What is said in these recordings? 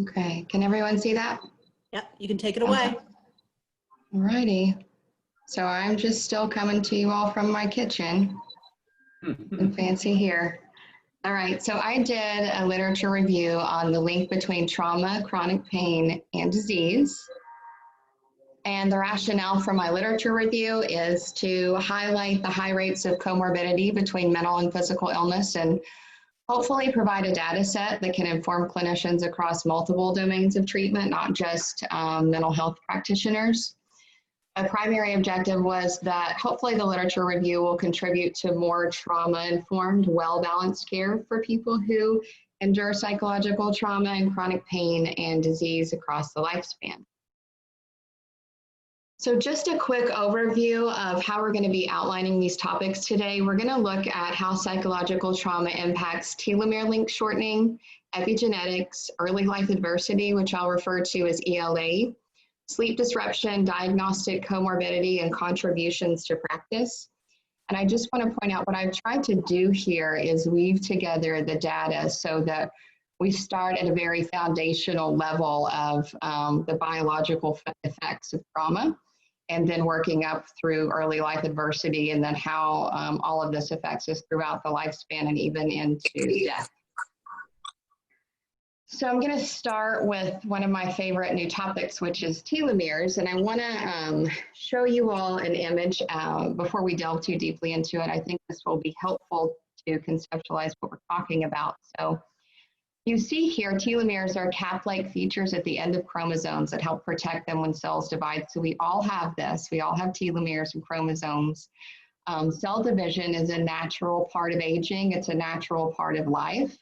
Okay, can everyone see that? Yep, you can take it away. All righty. So I'm just still coming to you all from my kitchen. And fancy here. All right, so I did a literature review on the link between trauma, chronic pain, and disease. And the rationale for my literature review is to highlight the high rates of comorbidity between mental and physical illness and hopefully provide a data set that can inform clinicians across multiple domains of treatment, not just mental health practitioners. A primary objective was that hopefully the literature review will contribute to more trauma-informed, well-balanced care for people who endure psychological trauma and chronic pain and disease across the lifespan. So just a quick overview of how we're going to be outlining these topics today. We're going to look at how psychological trauma impacts telomere length shortening, epigenetics, early life adversity, which I'll refer to as ELA, sleep disruption, diagnostic comorbidity, and contributions to practice. And I just want to point out what I've tried to do here is weave together the data so that we start at a very foundational level of the biological effects of trauma, and then working up through early life adversity, and then how all of this affects us throughout the lifespan and even into death. So I'm going to start with one of my favorite new topics, which is telomeres, and I want to show you all an image before we delve too deeply into it. I think this will be helpful to conceptualize what we're talking about. So you see here, telomeres are cap-like features at the end of chromosomes that help protect them when cells divide. So we all have this. We all have telomeres and chromosomes. Cell division is a natural part of aging. It's a natural part of life.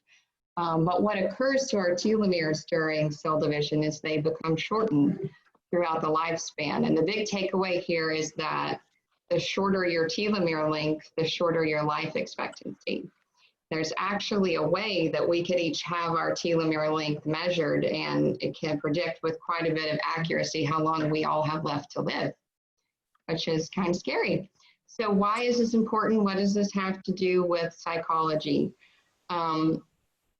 But what occurs to our telomeres during cell division is they become shortened throughout the lifespan. And the big takeaway here is that the shorter your telomere length, the shorter your life expectancy. There's actually a way that we could each have our telomere length measured, and it can predict with quite a bit of accuracy how long we all have left to live, which is kind of scary. So why is this important? What does this have to do with psychology?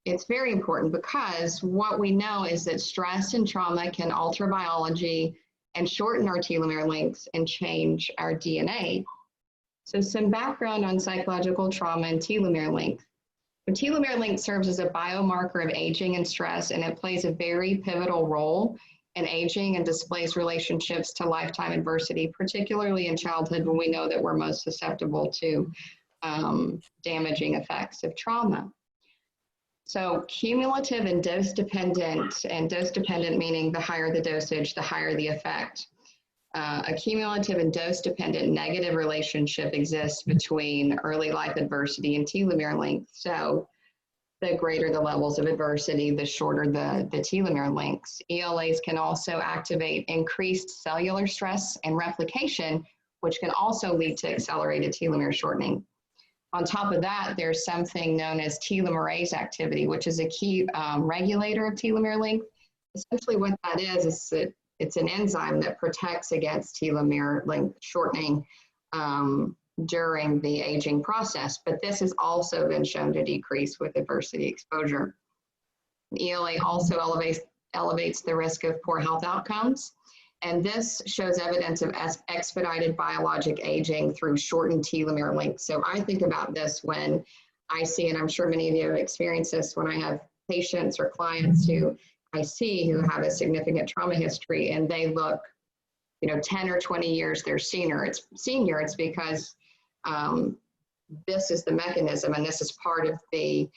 It's very important because what we know is that stress and trauma can alter biology and shorten our telomere lengths and change our DNA. So some background on psychological trauma and telomere length. The telomere length serves as a biomarker of aging and stress, and it plays a very pivotal role in aging and displays relationships to lifetime adversity, particularly in childhood when we know that we're most susceptible to damaging effects of trauma. So cumulative and dose-dependent meaning the higher the dosage, the higher the effect. A cumulative and dose-dependent negative relationship exists between early life adversity and telomere length. So the greater the levels of adversity, the shorter the telomere lengths. ELAs can also activate increased cellular stress and replication, which can also lead to accelerated telomere shortening. On top of that, there's something known as telomerase activity, which is a key regulator of telomere length. Essentially what that is that it's an enzyme that protects against telomere length shortening during the aging process, but this has also been shown to decrease with adversity exposure. ELA also elevates the risk of poor health outcomes, and this shows evidence of expedited biologic aging through shortened telomere length. So I think about this when I see, and I'm sure many of you have experienced this, when I have patients or clients who I see who have a significant trauma history and they look, 10 or 20 years their senior. It's because this is the mechanism, and this is part of the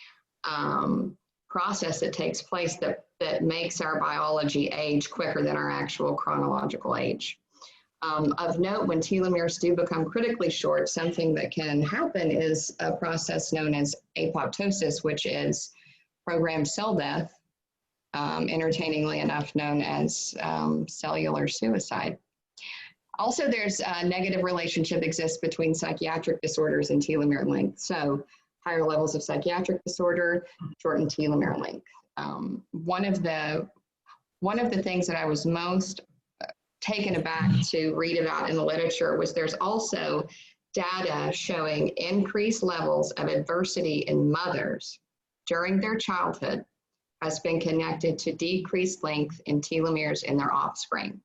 process that takes place that makes our biology age quicker than our actual chronological age. Of note, when telomeres do become critically short, something that can happen is a process known as apoptosis, which is programmed cell death, entertainingly enough known as cellular suicide. Also, there's a negative relationship exists between psychiatric disorders and telomere length. So higher levels of psychiatric disorder, shortened telomere length. One of the things that I was most taken aback to read about in the literature was there's also data showing increased levels of adversity in mothers during their childhood has been connected to decreased length in telomeres in their offspring.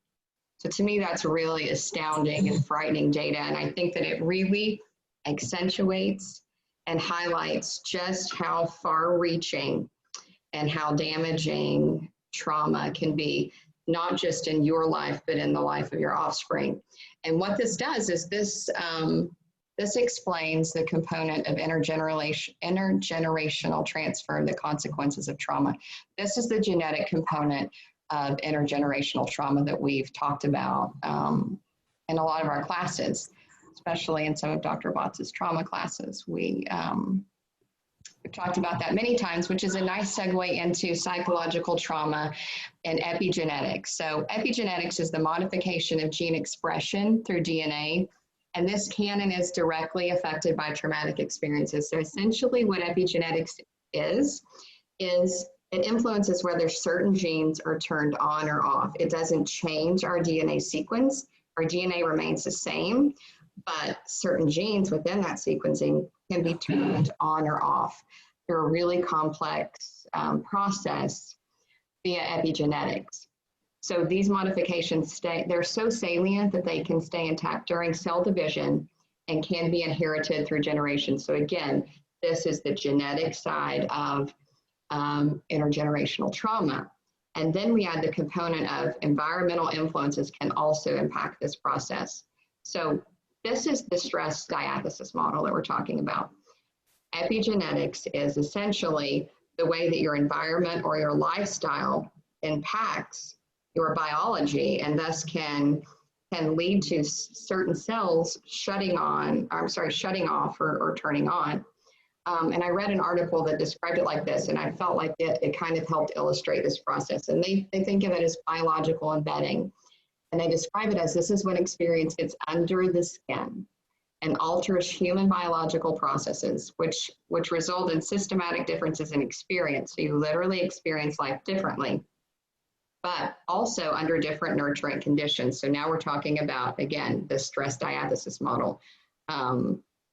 So to me, that's really astounding and frightening data. And I think that it really accentuates and highlights just how far-reaching and how damaging trauma can be, not just in your life, but in the life of your offspring. And what this does is this explains the component of intergenerational transfer and the consequences of trauma. This is the genetic component of intergenerational trauma that we've talked about in a lot of our classes, especially in some of Dr. Watts' trauma classes. We've talked about that many times, which is a nice segue into psychological trauma and epigenetics. So epigenetics is the modification of gene expression through DNA, and this can and is directly affected by traumatic experiences. So essentially what epigenetics is it influences whether certain genes are turned on or off. It doesn't change our DNA sequence. Our DNA remains the same, but certain genes within that sequencing can be turned on or off through a really complex process via epigenetics. So these modifications they're so salient that they can stay intact during cell division and can be inherited through generations. So again, this is the genetic side of intergenerational trauma. And then we add the component of environmental influences can also impact this process. So this is the stress diathesis model that we're talking about. Epigenetics is essentially the way that your environment or your lifestyle impacts your biology, and thus can lead to certain cells shutting off or turning on. And I read an article that described it like this, and I felt like it kind of helped illustrate this process. And they think of it as biological embedding. And they describe it as this is when experience gets under the skin and alters human biological processes, which result in systematic differences in experience. So you literally experience life differently, but also under different nurturant conditions. So now we're talking about, again, the stress diathesis model.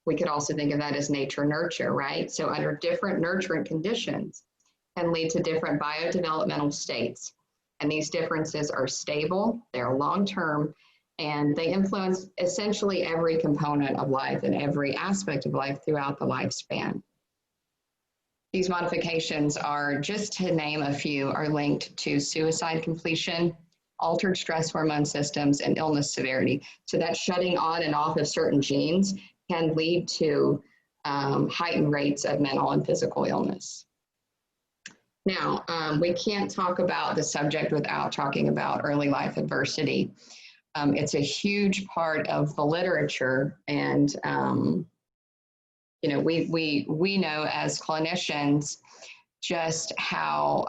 We could also think of that as nature-nurture, right? So under different nurturant conditions can lead to different biodevelopmental states. And these differences are stable, they're long-term, and they influence essentially every component of life and every aspect of life throughout the lifespan. These modifications are, just to name a few, are linked to suicide completion, altered stress hormone systems, and illness severity. So that shutting on and off of certain genes can lead to heightened rates of mental and physical illness. Now, we can't talk about the subject without talking about early life adversity. It's a huge part of the literature, and you know, we know as clinicians just how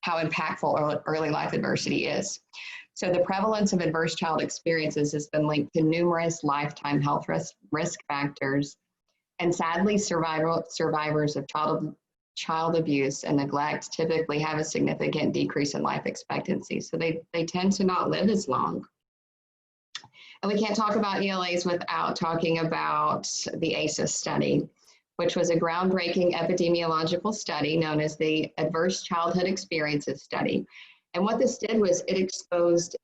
impactful early life adversity is. So the prevalence of adverse child experiences has been linked to numerous lifetime health risk factors, and sadly, survivors of child abuse and neglect typically have a significant decrease in life expectancy. So they tend to not live as long. And we can't talk about ELAs without talking about the ACEs study, which was a groundbreaking epidemiological study known as the Adverse Childhood Experiences Study. And what this did was it exposed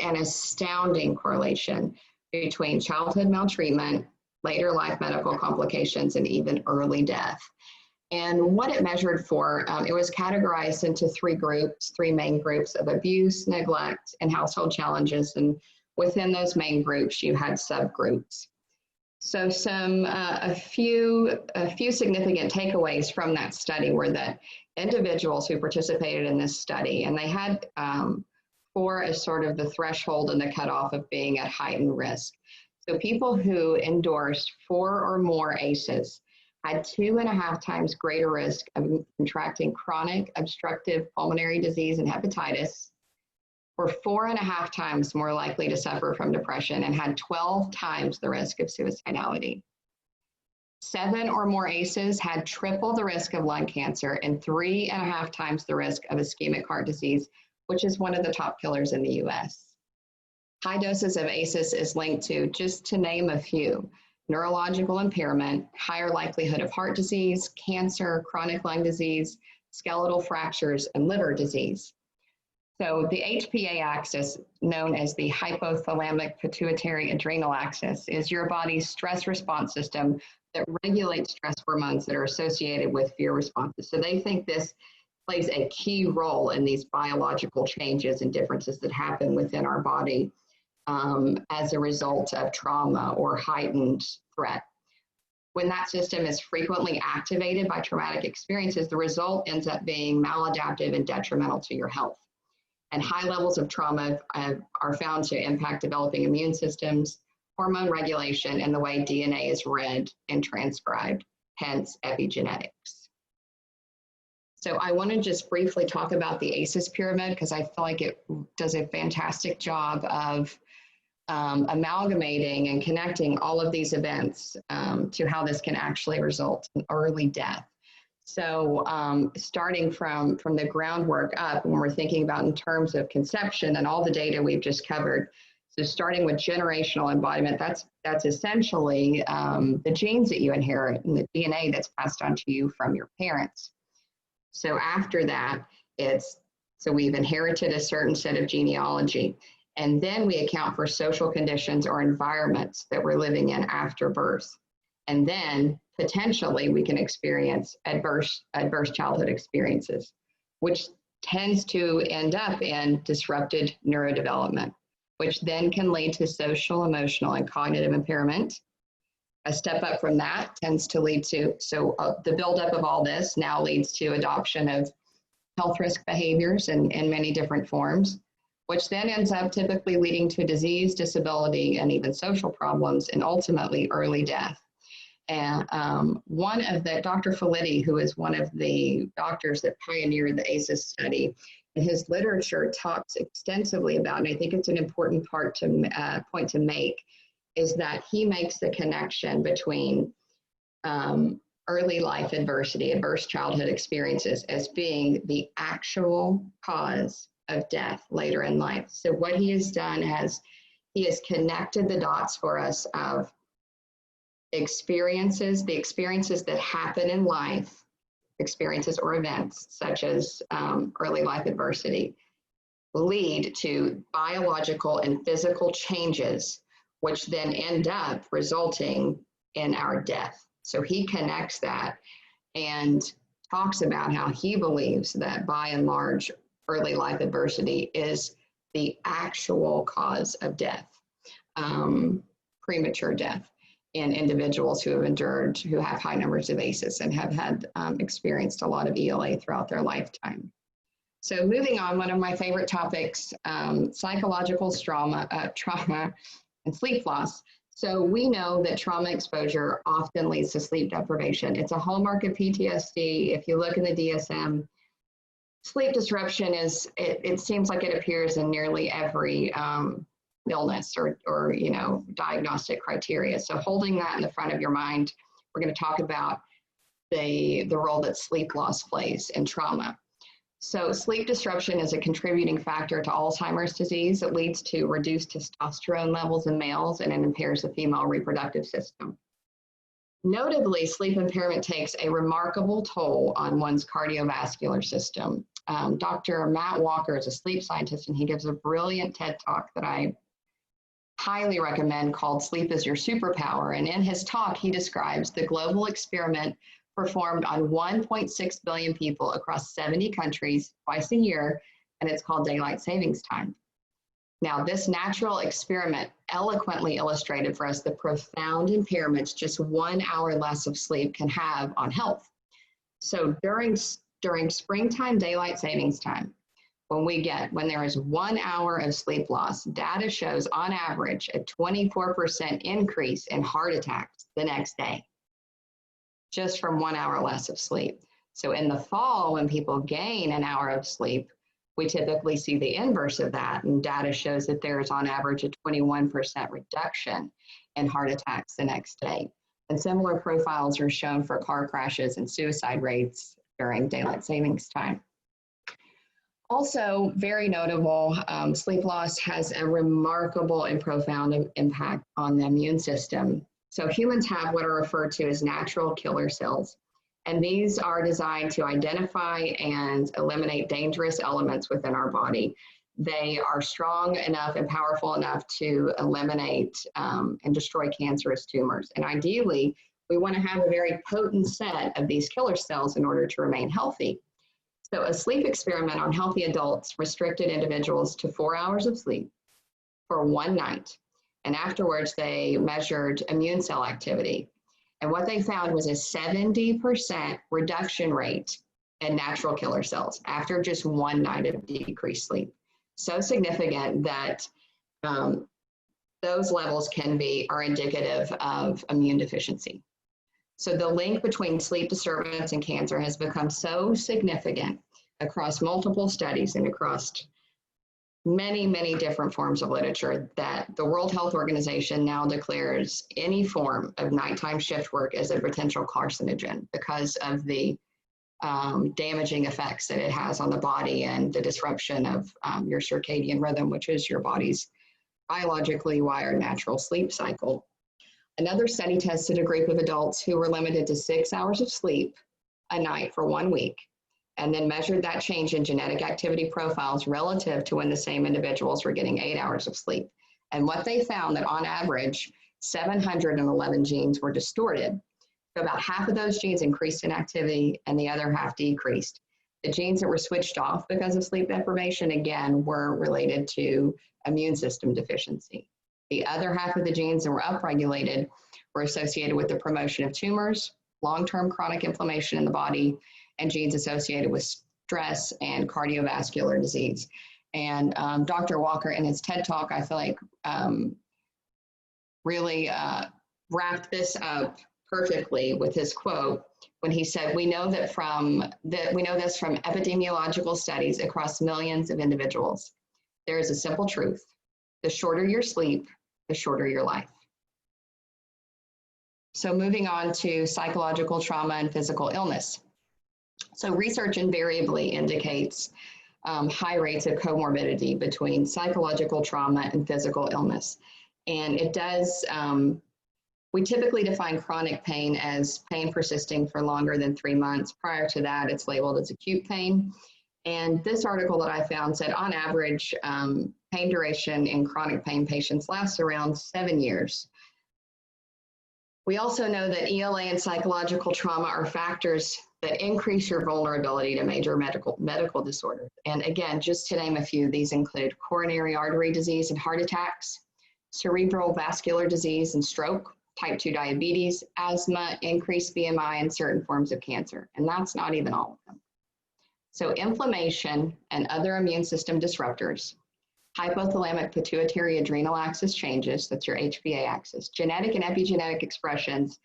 an astounding correlation between childhood maltreatment, later life medical complications, and even early death. And what it measured for, it was categorized into three main groups of abuse, neglect, and household challenges. And within those main groups, you had subgroups. So a few significant takeaways from that study were that individuals who participated in this study, and they had 4 as sort of the threshold and the cutoff of being at heightened risk. So people who endorsed 4 or more ACEs had 2.5 times greater risk of contracting chronic obstructive pulmonary disease and hepatitis, were 4.5 times more likely to suffer from depression, and had 12 times the risk of suicidality. 7 or more ACEs had triple the risk of lung cancer and 3.5 times the risk of ischemic heart disease, which is one of the top killers in the US. High doses of ACEs is linked to, just to name a few, neurological impairment, higher likelihood of heart disease, cancer, chronic lung disease, skeletal fractures, and liver disease. So the HPA axis, known as the hypothalamic pituitary adrenal axis, is your body's stress response system that regulates stress hormones that are associated with fear responses. So they think this plays a key role in these biological changes and differences that happen within our body as a result of trauma or heightened threat. When that system is frequently activated by traumatic experiences, the result ends up being maladaptive and detrimental to your health. And high levels of trauma are found to impact developing immune systems, hormone regulation, and the way DNA is read and transcribed, hence epigenetics. So I want to just briefly talk about the ACEs pyramid because I feel like it does a fantastic job of amalgamating and connecting all of these events to how this can actually result in early death. So starting from the groundwork up, when we're thinking about in terms of conception and all the data we've just covered, so starting with generational embodiment, that's essentially the genes that you inherit and the DNA that's passed on to you from your parents. So after that, so we've inherited a certain set of genealogy, and then we account for social conditions or environments that we're living in after birth. And then potentially we can experience adverse childhood experiences, which tends to end up in disrupted neurodevelopment, which then can lead to social, emotional, and cognitive impairment. A step up from that tends to lead to, the buildup of all this now leads to adoption of health risk behaviors in many different forms, which then ends up typically leading to disease, disability, and even social problems, and ultimately early death. And one of the, Dr. Felitti, who is one of the doctors that pioneered the ACEs study, in his literature talks extensively about, and I think it's an important point to make, is that he makes the connection between early life adversity, adverse childhood experiences, as being the actual cause of death later in life. So what he has done he has connected the dots for us of the experiences that happen in life, experiences or events such as early life adversity, lead to biological and physical changes, which then end up resulting in our death. So he connects that and talks about how he believes that by and large, early life adversity is the actual cause of death, premature death, in individuals who have high numbers of ACEs and have had experienced a lot of ELA throughout their lifetime. So moving on, one of my favorite topics, psychological trauma and sleep loss. So we know that trauma exposure often leads to sleep deprivation. It's a hallmark of PTSD. If you look in the DSM, sleep disruption it seems like it appears in nearly every illness or diagnostic criteria. So holding that in the front of your mind, we're going to talk about the role that sleep loss plays in trauma. So sleep disruption is a contributing factor to Alzheimer's disease. It leads to reduced testosterone levels in males, and it impairs the female reproductive system. Notably, sleep impairment takes a remarkable toll on one's cardiovascular system. Dr. Matt Walker is a sleep scientist, and he gives a brilliant TED Talk that I highly recommend called Sleep is Your Superpower. And in his talk, he describes the global experiment performed on 1.6 billion people across 70 countries twice a year, and it's called daylight savings time. Now, this natural experiment eloquently illustrated for us the profound impairments just 1 hour less of sleep can have on health. So during springtime daylight savings time, when there is 1 hour of sleep loss, data shows on average a 24% increase in heart attacks the next day, just from 1 hour less of sleep. So in the fall, when people gain an hour of sleep, we typically see the inverse of that, and data shows that there's on average a 21% reduction in heart attacks the next day. And similar profiles are shown for car crashes and suicide rates during daylight savings time. Also, very notable, sleep loss has a remarkable and profound impact on the immune system. So humans have what are referred to as natural killer cells, And these are designed to identify and eliminate dangerous elements within our body. They are strong enough and powerful enough to eliminate and destroy cancerous tumors. And ideally, we want to have a very potent set of these killer cells in order to remain healthy. So a sleep experiment on healthy adults restricted individuals to 4 hours of sleep for one night. And afterwards, they measured immune cell activity. And what they found was a 70% reduction rate in natural killer cells after just one night of decreased sleep. So significant that those levels are indicative of immune deficiency. So the link between sleep disturbance and cancer has become so significant across multiple studies and across many, many different forms of literature that the World Health Organization now declares any form of nighttime shift work as a potential carcinogen because of the damaging effects that it has on the body and the disruption of your circadian rhythm, which is your body's biologically wired natural sleep cycle. Another study tested a group of adults who were limited to 6 hours of sleep a night for 1 week, and then measured that change in genetic activity profiles relative to when the same individuals were getting 8 hours of sleep. And what they found that on average, 711 genes were distorted. So about half of those genes increased in activity and the other half decreased. The genes that were switched off because of sleep deprivation, again, were related to immune system deficiency. The other half of the genes that were upregulated were associated with the promotion of tumors, long-term chronic inflammation in the body, and genes associated with stress and cardiovascular disease. And Dr. Walker, in his TED Talk, I feel like really wrapped this up perfectly with his quote when he said, we know this from epidemiological studies across millions of individuals. There is a simple truth. The shorter your sleep, the shorter your life. So moving on to psychological trauma and physical illness. So research invariably indicates high rates of comorbidity between psychological trauma and physical illness. And it does, we typically define chronic pain as pain persisting for longer than 3 months. Prior to that, it's labeled as acute pain. And this article that I found said on average, pain duration in chronic pain patients lasts around 7 years. We also know that ELA and psychological trauma are factors that increase your vulnerability to major medical disorders. And again, just to name a few, these include coronary artery disease and heart attacks, cerebral vascular disease and stroke, type 2 diabetes, asthma, increased BMI, and certain forms of cancer. And that's not even all of them. So inflammation and other immune system disruptors, hypothalamic pituitary adrenal axis changes, that's your HPA axis, genetic and epigenetic expressions,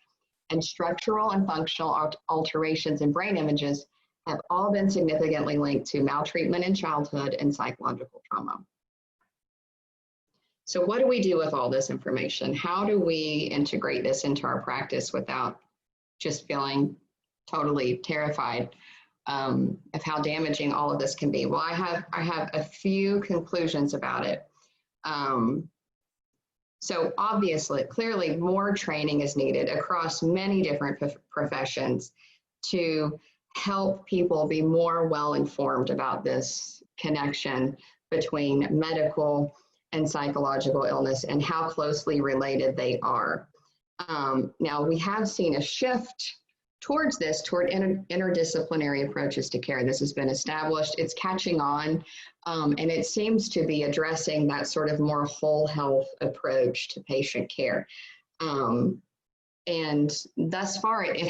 and structural and functional alterations in brain images have all been significantly linked to maltreatment in childhood and psychological trauma. So what do we do with all this information? How do we integrate this into our practice without just feeling totally terrified of how damaging all of this can be? Well, I have a few conclusions about it. So obviously, clearly more training is needed across many different professions to help people be more well-informed about this connection between medical and psychological illness and how closely related they are. Now, we have seen a shift towards interdisciplinary approaches to care. This has been established, it's catching on, and it seems to be addressing that sort of more whole health approach to patient care. And thus far, it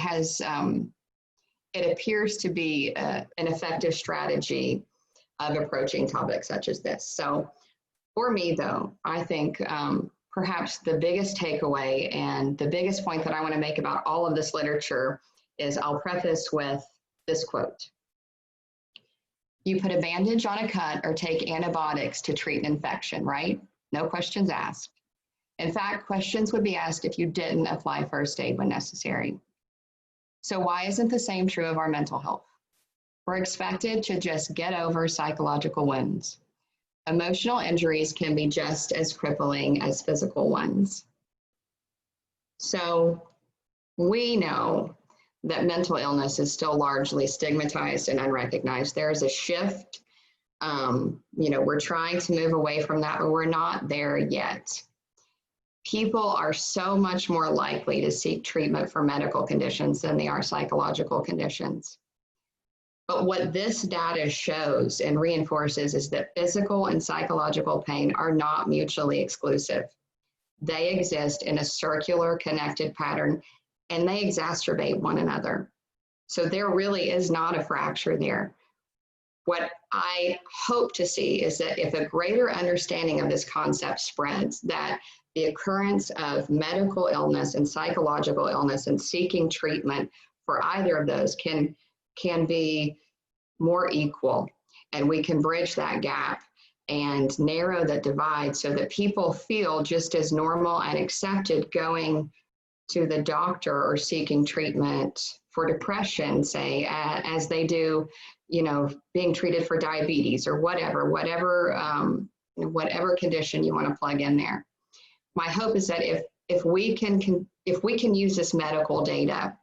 appears to be an effective strategy of approaching topics such as this. So for me, though, I think perhaps the biggest takeaway and the biggest point that I want to make about all of this literature is I'll preface with this quote. You put a bandage on a cut or take antibiotics to treat an infection, right? No questions asked. In fact, questions would be asked if you didn't apply first aid when necessary. So why isn't the same true of our mental health? We're expected to just get over psychological wounds. Emotional injuries can be just as crippling as physical ones. So we know that mental illness is still largely stigmatized and unrecognized. There's a shift. We're trying to move away from that, but we're not there yet. People are so much more likely to seek treatment for medical conditions than they are psychological conditions. But what this data shows and reinforces is that physical and psychological pain are not mutually exclusive. They exist in a circular connected pattern, and they exacerbate one another. So there really is not a fracture there. What I hope to see is that if a greater understanding of this concept spreads, that the occurrence of medical illness and psychological illness and seeking treatment for either of those can be more equal, and we can bridge that gap and narrow the divide so that people feel just as normal and accepted going to the doctor or seeking treatment for depression, say, as they do, being treated for diabetes or whatever condition you want to plug in there. My hope is that if we can use this medical data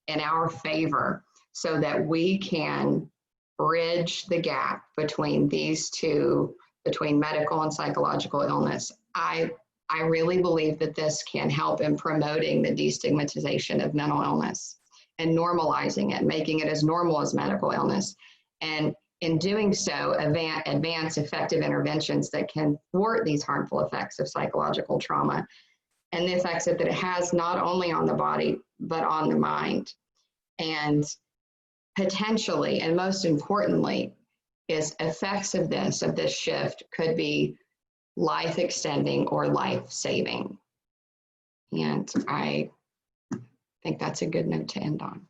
in our favor so that we can bridge the gap between these two, between medical and psychological illness, I really believe that this can help in promoting the destigmatization of mental illness and normalizing it, making it as normal as medical illness. And in doing so, advance effective interventions that can thwart these harmful effects of psychological trauma and the effects that it has not only on the body, but on the mind. And potentially, and most importantly, is effects of this shift could be life extending or life saving. And I think that's a good note to end on.